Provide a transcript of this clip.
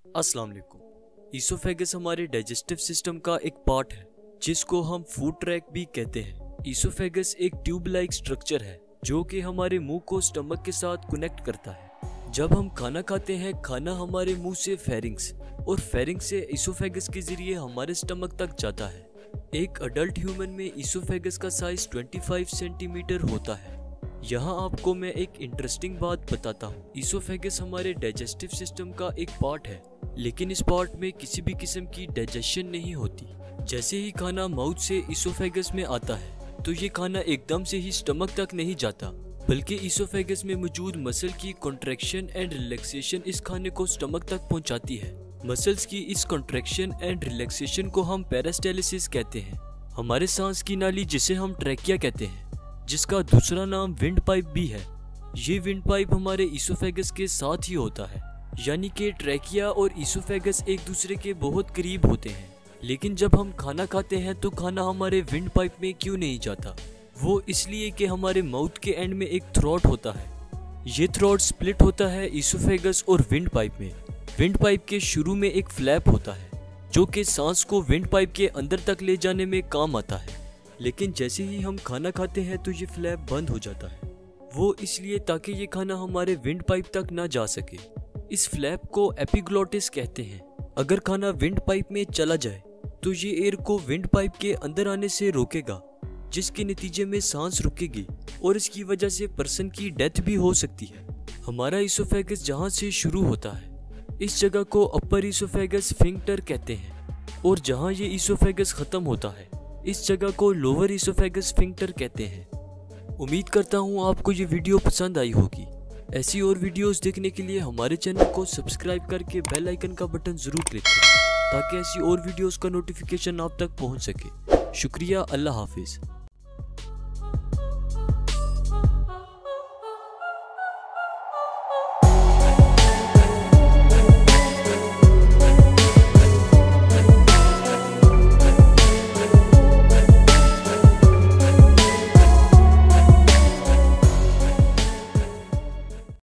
अस्सलाम वालेकुम। ईसोफेगस हमारे डाइजेस्टिव सिस्टम का एक पार्ट है जिसको हम फूड ट्रैक भी कहते हैं। ईसोफेगस एक ट्यूब लाइक स्ट्रक्चर है जो कि हमारे मुंह को स्टमक के साथ कनेक्ट करता है। जब हम खाना खाते हैं, खाना हमारे मुंह से फेरिंग्स और फेरिंग्स से ईसोफेगस के जरिए हमारे स्टमक तक जाता है। एक अडल्ट ह्यूमन में ईसोफेगस का साइज 25 सेंटीमीटर होता है। यहाँ आपको मैं एक इंटरेस्टिंग बात बताता हूँ। ईसोफेगस हमारे डाइजेस्टिव सिस्टम का एक पार्ट है, लेकिन इस पार्ट में किसी भी किस्म की डाइजेशन नहीं होती। जैसे ही खाना माउथ से ईसोफेगस में आता है तो ये खाना एकदम से ही स्टमक तक नहीं जाता, बल्कि ईसोफेगस में मौजूद मसल की कॉन्ट्रैक्शन एंड रिलैक्सेशन इस खाने को स्टमक तक पहुंचाती है। मसल्स की इस कॉन्ट्रैक्शन एंड रिलैक्सेशन को हम पेरिस्टाल्सिस कहते हैं। हमारे सांस की नाली जिसे हम ट्रैकिया कहते हैं, जिसका दूसरा नाम विंड पाइप भी है, ये विंड पाइप हमारे ईसोफेगस के साथ ही होता है। यानी कि ट्रैकिया और ईसोफेगस एक दूसरे के बहुत करीब होते हैं। लेकिन जब हम खाना खाते हैं तो खाना हमारे विंड पाइप में क्यों नहीं जाता? वो इसलिए कि हमारे माउथ के एंड में एक थ्रोट होता है। ये थ्रोट स्प्लिट होता है ईसोफेगस और विंड पाइप में। विंड पाइप के शुरू में एक फ्लैप होता है जो कि सांस को विंड पाइप के अंदर तक ले जाने में काम आता है। लेकिन जैसे ही हम खाना खाते हैं तो ये फ्लैप बंद हो जाता है। वो इसलिए ताकि ये खाना हमारे विंड पाइप तक ना जा सके। इस फ्लैप को एपिग्लोटिस कहते हैं। अगर खाना विंड पाइप में चला जाए तो ये एयर को विंड पाइप के अंदर आने से रोकेगा, जिसके नतीजे में सांस रुकेगी और इसकी वजह से पर्सन की डेथ भी हो सकती है। हमारा ईसोफेगस जहाँ से शुरू होता है इस जगह को अपर ईसोफेगस स्फिंक्टर कहते हैं, और जहाँ ये ईसोफेगस खत्म होता है इस जगह को लोअर ईसोफेगस स्फिंक्टर कहते हैं। उम्मीद करता हूँ आपको ये वीडियो पसंद आई होगी। ऐसी और वीडियोस देखने के लिए हमारे चैनल को सब्सक्राइब करके बेल आइकन का बटन जरूर क्लिक करें ताकि ऐसी और वीडियोस का नोटिफिकेशन आप तक पहुँच सके। शुक्रिया। अल्लाह हाफिज़।